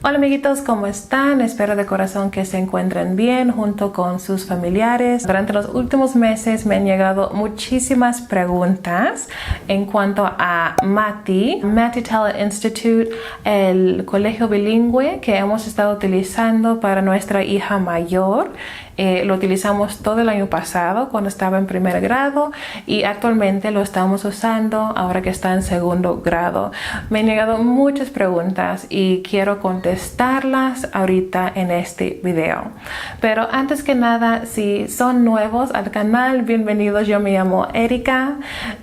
Hola amiguitos, ¿cómo están? Espero de corazón que se encuentren bien junto con sus familiares. Durante los últimos meses me han llegado muchísimas preguntas en cuanto a MATI Talent Institute, el colegio bilingüe que hemos estado utilizando para nuestra hija mayor. Lo utilizamos todo el año pasado cuando estaba en primer grado y actualmente lo estamos usando ahora que está en segundo grado. Me han llegado muchas preguntas y quiero contestarlas ahorita en este video. Pero antes que nada, si son nuevos al canal, bienvenidos. Yo me llamo Erika.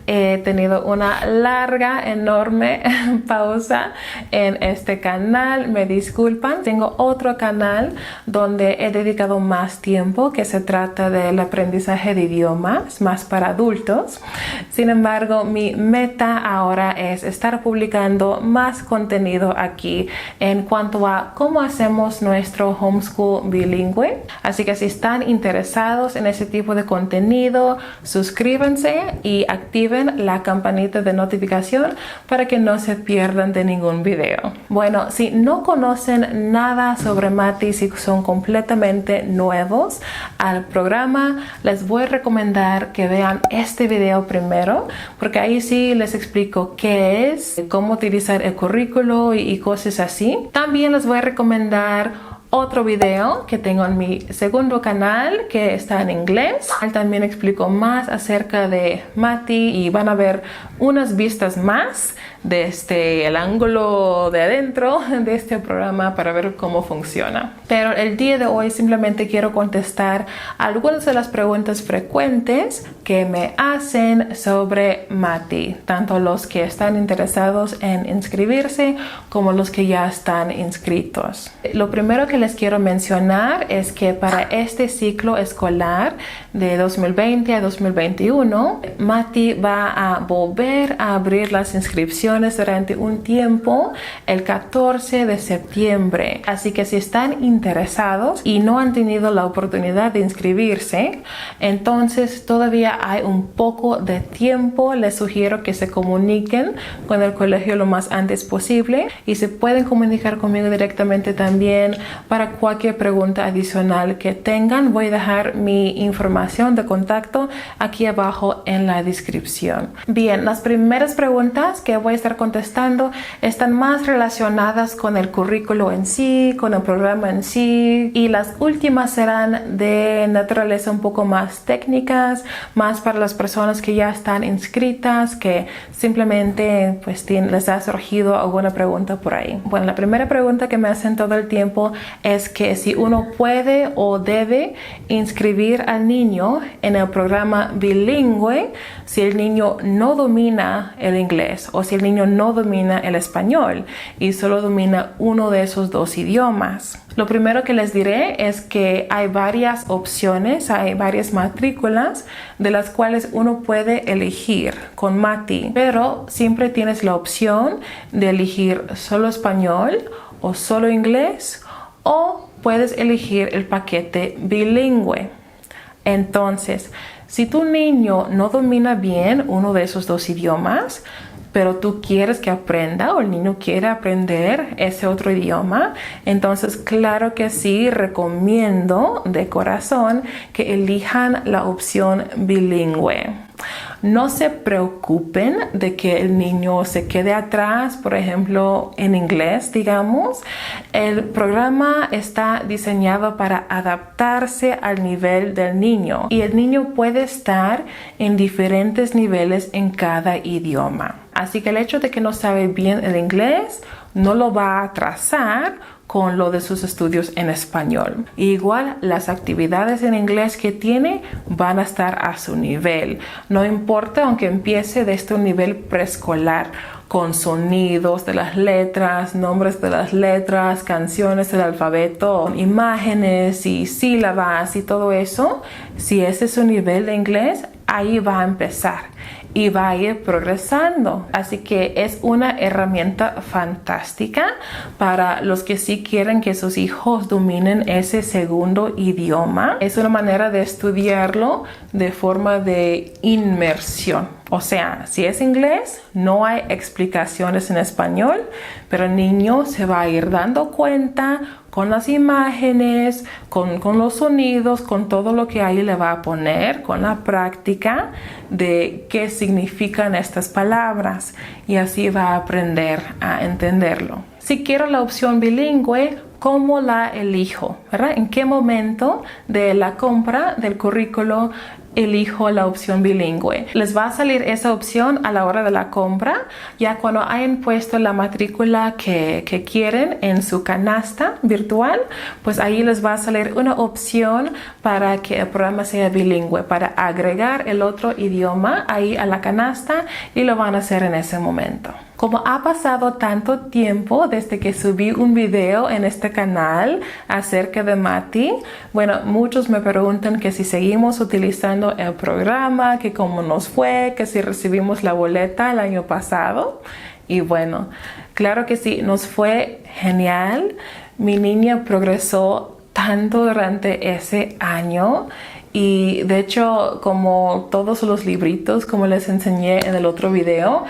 He tenido una larga, enorme pausa en este canal. Me disculpan. Tengo otro canal donde he dedicado más tiempo, que se trata del aprendizaje de idiomas más para adultos. Sin embargo, mi meta ahora es estar publicando más contenido aquí en cuanto a cómo hacemos nuestro homeschool bilingüe. Así que si están interesados en ese tipo de contenido, suscríbanse y activen la campanita de notificación para que no se pierdan de ningún video. Bueno, si no conocen nada sobre MATI, si son completamente nuevos al programa, les voy a recomendar que vean este video primero, porque ahí sí les explico qué es, cómo utilizar el currículo y cosas así. También les voy a recomendar otro video que tengo en mi segundo canal que está en inglés. También explico más acerca de MATI y van a ver unas vistas más desde el ángulo de adentro de este programa para ver cómo funciona. Pero el día de hoy simplemente quiero contestar algunas de las preguntas frecuentes que me hacen sobre MATI, tanto los que están interesados en inscribirse como los que ya están inscritos. Lo primero que les quiero mencionar es que para este ciclo escolar de 2020 a 2021, MATI va a volver a abrir las inscripciones durante un tiempo el 14 de septiembre. Así que si están interesados y no han tenido la oportunidad de inscribirse, entonces todavía hay un poco de tiempo. Les sugiero que se comuniquen con el colegio lo más antes posible y se pueden comunicar conmigo directamente también para cualquier pregunta adicional que tengan. Voy a dejar mi información de contacto aquí abajo en la descripción. Bien, las primeras preguntas que voy a estar contestando están más relacionadas con el currículo en sí, con el programa en sí, y las últimas serán de naturaleza un poco más técnicas, más para las personas que ya están inscritas, que simplemente pues les ha surgido alguna pregunta por ahí. Bueno, la primera pregunta que me hacen todo el tiempo es que si uno puede o debe inscribir al niño en el programa bilingüe si el niño no domina el inglés o si el niño no domina el español y solo domina uno de esos dos idiomas. Lo primero que les diré es que hay varias opciones, hay varias matrículas de las cuales uno puede elegir con MATI, pero siempre tienes la opción de elegir solo español o solo inglés, o puedes elegir el paquete bilingüe. Entonces, si tu niño no domina bien uno de esos dos idiomas, pero tú quieres que aprenda o el niño quiere aprender ese otro idioma, entonces claro que sí, recomiendo de corazón que elijan la opción bilingüe. No se preocupen de que el niño se quede atrás, por ejemplo, en inglés, digamos. El programa está diseñado para adaptarse al nivel del niño y el niño puede estar en diferentes niveles en cada idioma. Así que el hecho de que no sabe bien el inglés no lo va a atrasar con lo de sus estudios en español. Igual las actividades en inglés que tiene van a estar a su nivel. No importa aunque empiece desde un nivel preescolar, con sonidos de las letras, nombres de las letras, canciones del alfabeto, imágenes y sílabas y todo eso. Si ese es su nivel de inglés, ahí va a empezar y va a ir progresando. Así que es una herramienta fantástica para los que sí quieren que sus hijos dominen ese segundo idioma. Es una manera de estudiarlo de forma de inmersión. O sea, si es inglés, no hay explicaciones en español, pero el niño se va a ir dando cuenta con las imágenes, con los sonidos, con todo lo que ahí le va a poner, con la práctica de qué significan estas palabras, y así va a aprender a entenderlo. Si quiero la opción bilingüe, ¿cómo la elijo? ¿Verdad? ¿En qué momento de la compra del currículo elijo la opción bilingüe? Les va a salir esa opción a la hora de la compra, ya cuando hayan puesto la matrícula que quieren en su canasta virtual, pues ahí les va a salir una opción para que el programa sea bilingüe, para agregar el otro idioma ahí a la canasta, y lo van a hacer en ese momento. Como ha pasado tanto tiempo desde que subí un video en este canal acerca de Mati, bueno, muchos me preguntan que si seguimos utilizando el programa, que cómo nos fue, que si recibimos la boleta el año pasado. Y bueno, claro que sí, nos fue genial. Mi niña progresó tanto durante ese año. Y de hecho, como todos los libritos, como les enseñé en el otro video,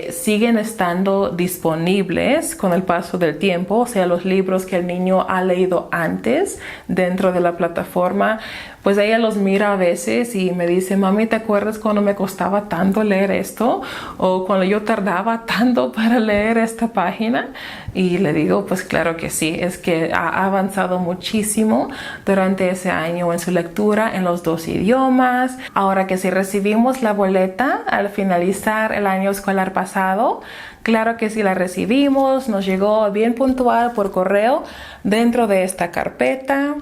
siguen estando disponibles con el paso del tiempo. O sea, los libros que el niño ha leído antes dentro de la plataforma, pues ella los mira a veces y me dice: mami, ¿te acuerdas cuando me costaba tanto leer esto? O cuando yo tardaba tanto para leer esta página. Y le digo, pues claro que sí, es que ha avanzado muchísimo durante ese año en su lectura en los dos idiomas. Ahora que si recibimos la boleta al finalizar el año escolar pasado, claro que sí la recibimos, nos llegó bien puntual por correo dentro de esta carpeta.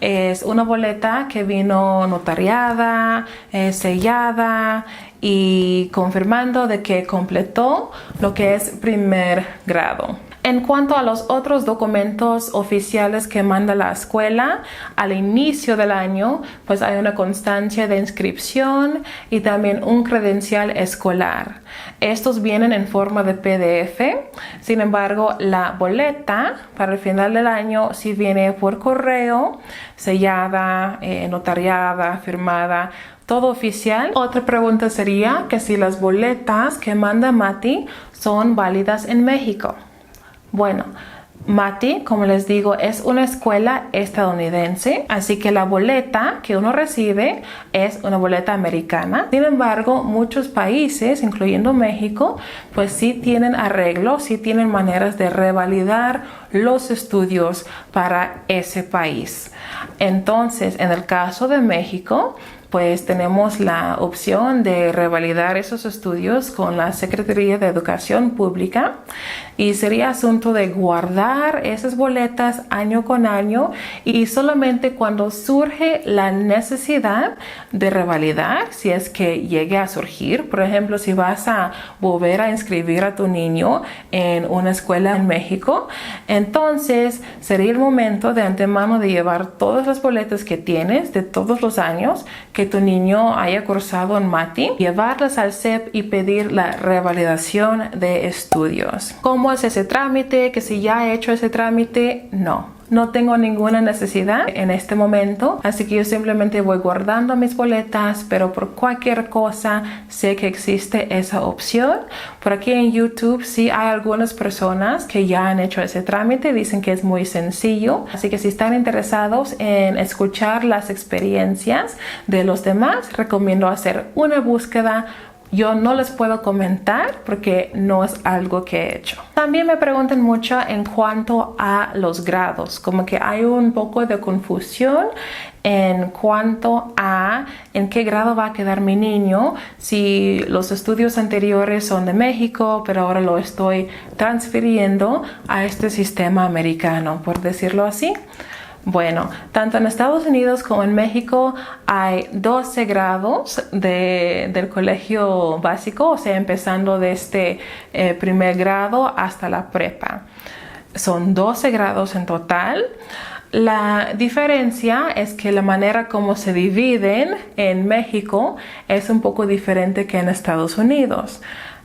Es una boleta que vino notariada, sellada y confirmando de que completó lo que es primer grado. En cuanto a los otros documentos oficiales que manda la escuela al inicio del año, pues hay una constancia de inscripción y también un credencial escolar. Estos vienen en forma de PDF. Sin embargo, la boleta para el final del año sí viene por correo, sellada, notariada, firmada, todo oficial. Otra pregunta sería que si las boletas que manda Mati son válidas en México. Bueno, Mati, como les digo, es una escuela estadounidense, así que la boleta que uno recibe es una boleta americana. Sin embargo, muchos países, incluyendo México, pues sí tienen arreglos, sí tienen maneras de revalidar los estudios para ese país. Entonces, en el caso de México, pues tenemos la opción de revalidar esos estudios con la Secretaría de Educación Pública, y sería asunto de guardar esas boletas año con año, y solamente cuando surge la necesidad de revalidar, si es que llegue a surgir, por ejemplo, si vas a volver a inscribir a tu niño en una escuela en México, entonces sería el momento de antemano de llevar todas las boletas que tienes de todos los años que tu niño haya cursado en Mati, llevarlas al CEP y pedir la revalidación de estudios. ¿Cómo es ese trámite? Que si ya he hecho ese trámite, no tengo ninguna necesidad en este momento, así que yo simplemente voy guardando mis boletas, pero por cualquier cosa sé que existe esa opción. Por aquí en YouTube sí hay algunas personas que ya han hecho ese trámite, dicen que es muy sencillo, así que si están interesados en escuchar las experiencias de los demás, recomiendo hacer una búsqueda. Yo no les puedo comentar porque no es algo que he hecho. También me preguntan mucho en cuanto a los grados, como que hay un poco de confusión en cuanto a en qué grado va a quedar mi niño, si los estudios anteriores son de México, pero ahora lo estoy transfiriendo a este sistema americano, por decirlo así. Bueno, tanto en Estados Unidos como en México hay 12 grados del colegio básico, o sea, empezando desde primer grado hasta la prepa. Son 12 grados en total. La diferencia es que la manera como se dividen en México es un poco diferente que en Estados Unidos.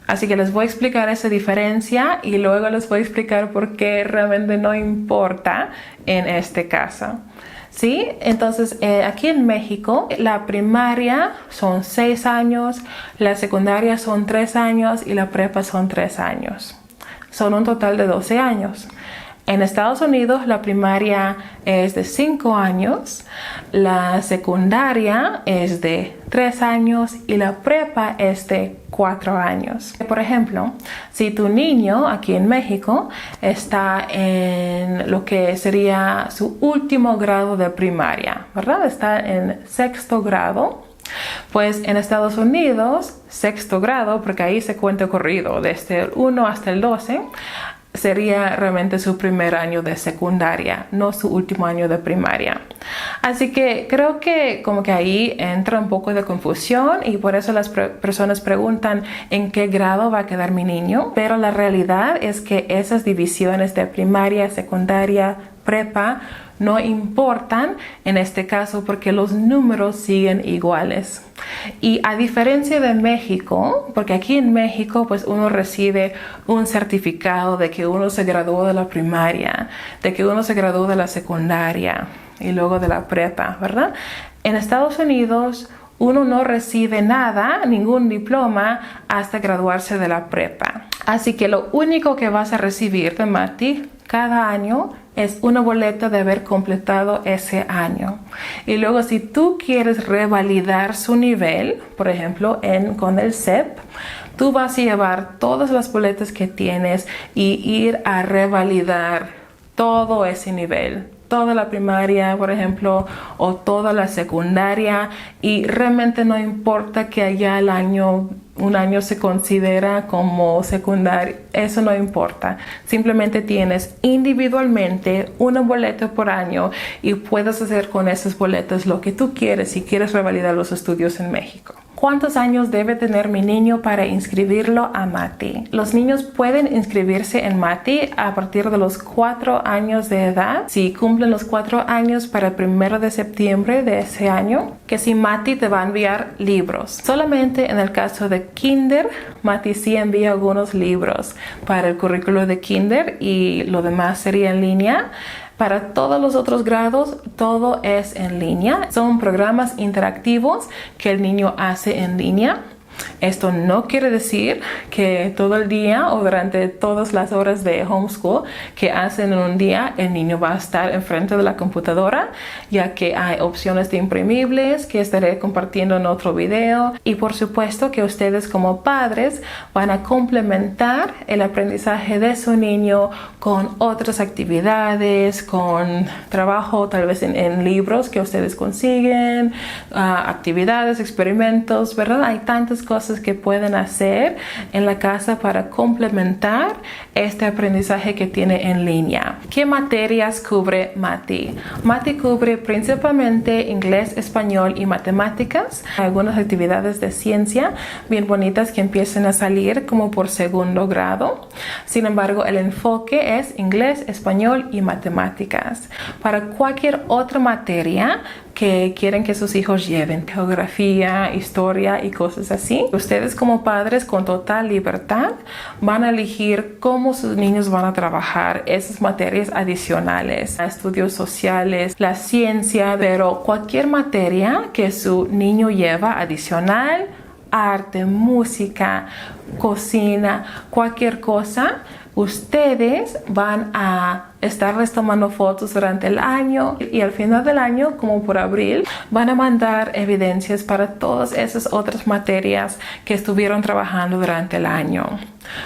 Así que les voy a explicar esa diferencia y luego les voy a explicar por qué realmente no importa en este caso. ¿Sí? Entonces, aquí en México, la primaria son 6 años, la secundaria son 3 años y la prepa son 3 años. Son un total de 12 años. En Estados Unidos, la primaria es de 5 años, la secundaria es de 3 años y la prepa es de 4 años. Por ejemplo, si tu niño aquí en México está en lo que sería su último grado de primaria, ¿verdad? Está en 6º grado. Pues en Estados Unidos, 6º grado, porque ahí se cuenta corrido desde el 1 hasta el 12, sería realmente su primer año de secundaria, no su último año de primaria. Así que creo que como que ahí entra un poco de confusión y por eso las personas preguntan en qué grado va a quedar mi niño. Pero la realidad es que esas divisiones de primaria, secundaria, prepa no importan en este caso porque los números siguen iguales. Y a diferencia de México, porque aquí en México pues uno recibe un certificado de que uno se graduó de la primaria, de que uno se graduó de la secundaria y luego de la prepa, ¿verdad? En Estados Unidos uno no recibe nada, ningún diploma hasta graduarse de la prepa. Así que lo único que vas a recibir de Mati cada año es una boleta de haber completado ese año. Y luego si tú quieres revalidar su nivel, por ejemplo con el SEP, tú vas a llevar todas las boletas que tienes y ir a revalidar todo ese nivel. Toda la primaria, por ejemplo, o toda la secundaria, y realmente no importa que allá un año se considera como secundario, eso no importa. Simplemente tienes individualmente una boleta por año y puedes hacer con esas boletas lo que tú quieres si quieres revalidar los estudios en México. ¿Cuántos años debe tener mi niño para inscribirlo a Mati? Los niños pueden inscribirse en Mati a partir de los 4 años de edad. Si cumplen los 4 años para el 1 de septiembre de ese año, que si Mati te va a enviar libros. Solamente en el caso de Kinder, Mati sí envía algunos libros para el currículo de Kinder y lo demás sería en línea. Para todos los otros grados, todo es en línea. Son programas interactivos que el niño hace en línea. Esto no quiere decir que todo el día o durante todas las horas de homeschool que hacen en un día el niño va a estar enfrente de la computadora, ya que hay opciones de imprimibles que estaré compartiendo en otro video. Y por supuesto que ustedes como padres van a complementar el aprendizaje de su niño con otras actividades, con trabajo tal vez en libros que ustedes consiguen, actividades, experimentos, ¿verdad? Hay tantas cosas que pueden hacer en la casa para complementar este aprendizaje que tiene en línea. ¿Qué materias cubre Mati? Mati cubre principalmente inglés, español y matemáticas. Hay algunas actividades de ciencia bien bonitas que empiezan a salir como por 2º grado. Sin embargo, el enfoque es inglés, español y matemáticas. Para cualquier otra materia que quieren que sus hijos lleven, geografía, historia y cosas así, ustedes como padres con total libertad van a elegir cómo sus niños van a trabajar esas materias adicionales, estudios sociales, la ciencia, pero cualquier materia que su niño lleva adicional, arte, música, cocina, cualquier cosa, ustedes van a estarles tomando fotos durante el año y al final del año, como por abril, van a mandar evidencias para todas esas otras materias que estuvieron trabajando durante el año.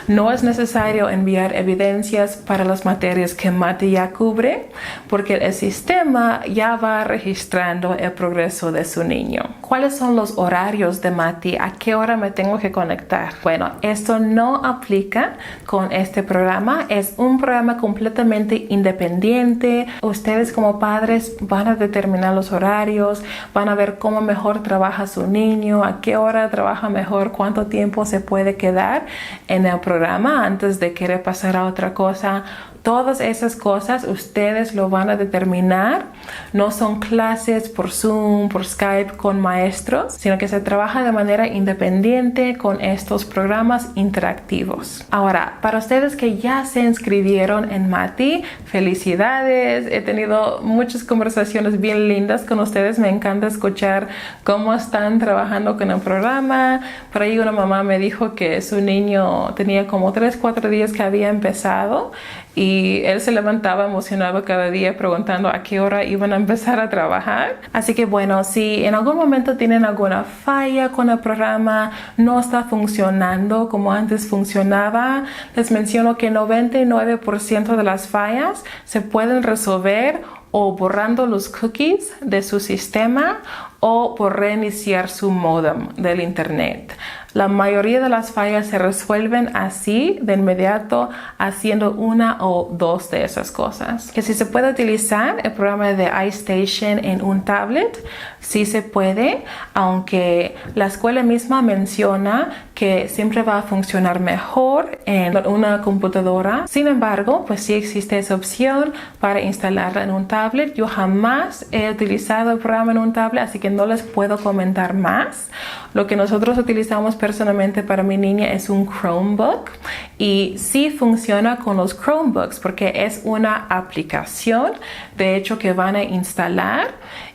No es necesario enviar evidencias para las materias que Mati ya cubre porque el sistema ya va registrando el progreso de su niño. ¿Cuáles son los horarios de Mati? ¿A qué hora me tengo que conectar? Bueno, esto no aplica con este programa. Es un programa completamente independiente. Ustedes como padres van a determinar los horarios, van a ver cómo mejor trabaja su niño, a qué hora trabaja mejor, cuánto tiempo se puede quedar en el programa antes de querer pasar a otra cosa. Todas esas cosas ustedes lo van a determinar. No son clases por Zoom, por Skype con maestros, sino que se trabaja de manera independiente con estos programas interactivos. Ahora, para ustedes que ya se inscribieron en Mati, felicidades. He tenido muchas conversaciones bien lindas con ustedes. Me encanta escuchar cómo están trabajando con el programa. Por ahí una mamá me dijo que su niño tenía como 3-4 días que había empezado y él se levantaba emocionado cada día preguntando a qué hora iban a empezar a trabajar. Así que bueno, si en algún momento tienen alguna falla con el programa, no está funcionando como antes funcionaba, les menciono que 99% de las fallas se pueden resolver o borrando los cookies de su sistema o por reiniciar su modem del internet. La mayoría de las fallas se resuelven así de inmediato haciendo una o dos de esas cosas. Que si se puede utilizar el programa de iStation en un tablet, sí se puede, aunque la escuela misma menciona que siempre va a funcionar mejor en una computadora. Sin embargo, pues sí existe esa opción para instalarla en un tablet. Yo jamás he utilizado el programa en un tablet, así que no les puedo comentar más. Lo que nosotros utilizamos personalmente para mi niña es un Chromebook y sí funciona con los Chromebooks porque es una aplicación de hecho que van a instalar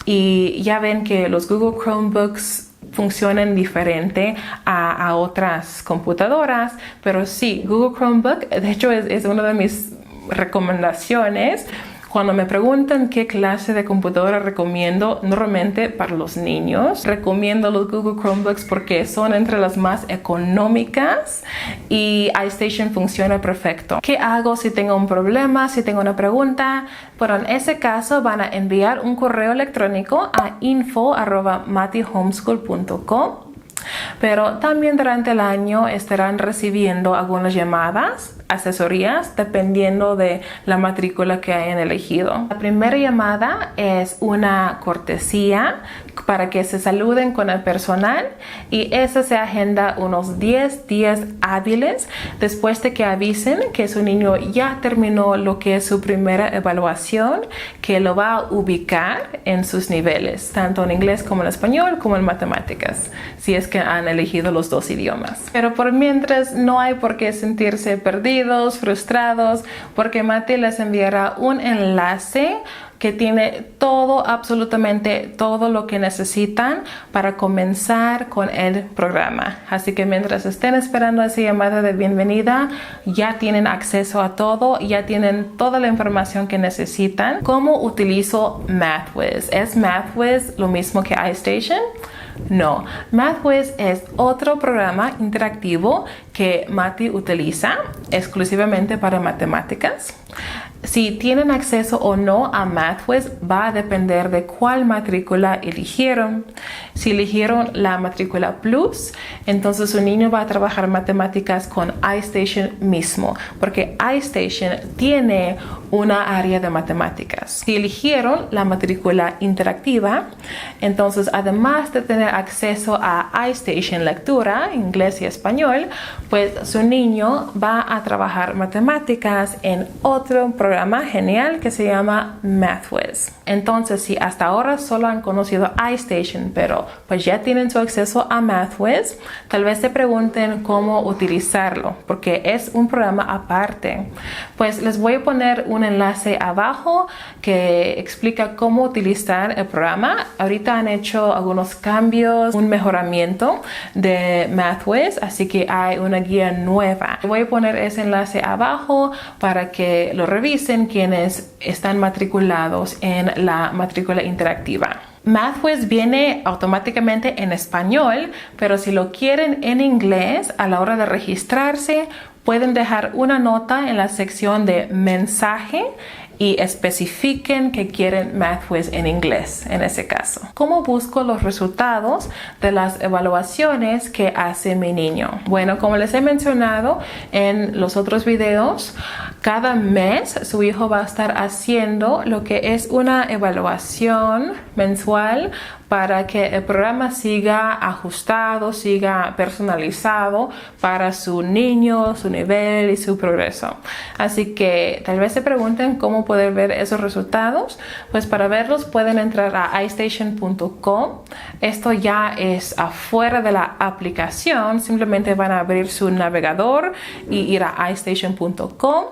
y ya ven que los Google Chromebooks funcionan diferente a otras computadoras, pero sí, Google Chromebook de hecho es una de mis recomendaciones. Cuando me preguntan qué clase de computadora recomiendo, normalmente para los niños, recomiendo los Google Chromebooks porque son entre las más económicas y iStation funciona perfecto. ¿Qué hago si tengo un problema, si tengo una pregunta? Bueno, en ese caso van a enviar un correo electrónico a info@matihomeschool.com. Pero también durante el año estarán recibiendo algunas llamadas, asesorías, dependiendo de la matrícula que hayan elegido. La primera llamada es una cortesía para que se saluden con el personal y esa se agenda unos 10 días hábiles después de que avisen que su niño ya terminó lo que es su primera evaluación, que lo va a ubicar en sus niveles, tanto en inglés como en español como en matemáticas, si es que han elegido los dos idiomas. Pero por mientras no hay por qué sentirse perdidos, frustrados, porque Mati les enviará un enlace que tiene todo, absolutamente todo lo que necesitan para comenzar con el programa. Así que mientras estén esperando esa llamada de bienvenida, ya tienen acceso a todo, ya tienen toda la información que necesitan. ¿Cómo utilizo MathWiz? ¿Es MathWiz lo mismo que iStation? No, MathWiz es otro programa interactivo que Mati utiliza exclusivamente para matemáticas. Si tienen acceso o no a MathWiz va a depender de cuál matrícula eligieron. Si eligieron la matrícula Plus, entonces su niño va a trabajar matemáticas con iStation mismo, porque iStation tiene una área de matemáticas. Si eligieron la matrícula interactiva, entonces además de tener acceso a iStation lectura, inglés y español, pues su niño va a trabajar matemáticas en otro programa genial que se llama MathWiz. Entonces, si hasta ahora solo han conocido iStation, pero pues ya tienen su acceso a MathWiz, tal vez se pregunten cómo utilizarlo, porque es un programa aparte. Pues les voy a poner un enlace abajo que explica cómo utilizar el programa. Ahorita han hecho algunos cambios, un mejoramiento de MathWiz, así que hay una guía nueva. Voy a poner ese enlace abajo para que lo revisen quienes están matriculados en la matrícula interactiva. MathWiz viene automáticamente en español, pero si lo quieren en inglés, a la hora de registrarse, pueden dejar una nota en la sección de mensaje y especifiquen que quieren MathWiz en inglés en ese caso. ¿Cómo busco los resultados de las evaluaciones que hace mi niño? Bueno, como les he mencionado en los otros videos, Cada mes su hijo va a estar haciendo lo que es una evaluación mensual para que el programa siga ajustado, siga personalizado para su niño, su nivel y su progreso. Así que tal vez se pregunten cómo poder ver esos resultados. Pues para verlos pueden entrar a iStation.com. Esto ya es afuera de la aplicación. Simplemente van a abrir su navegador y ir a iStation.com.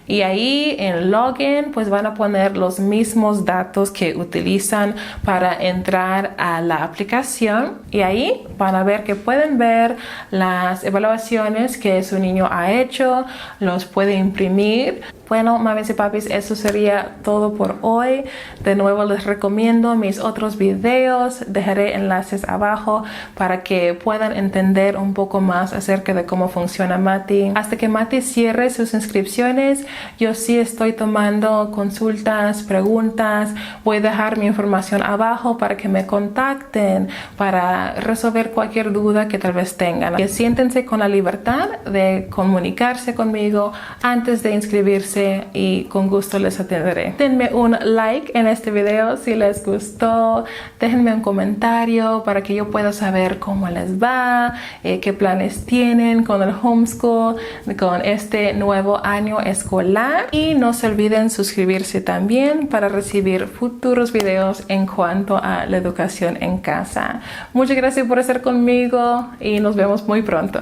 Y ahí en login pues van a poner los mismos datos que utilizan para entrar a la aplicación, y ahí van a ver que pueden ver las evaluaciones que su niño ha hecho, los puede imprimir. Bueno, mamis y papis, eso sería todo por hoy. De nuevo les recomiendo mis otros videos. Dejaré enlaces abajo para que puedan entender un poco más acerca de cómo funciona Mati. Hasta que Mati cierre sus inscripciones, yo sí estoy tomando consultas, preguntas. Voy a dejar mi información abajo para que me contacten para resolver cualquier duda que tal vez tengan. Que siéntense con la libertad de comunicarse conmigo antes de inscribirse, y con gusto les atenderé. Denme un like en este video si les gustó. Déjenme un comentario para que yo pueda saber cómo les va, qué planes tienen con el homeschool, con este nuevo año escolar. Y no se olviden suscribirse también para recibir futuros videos en cuanto a la educación en casa. Muchas gracias por estar conmigo y nos vemos muy pronto.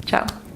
Chao.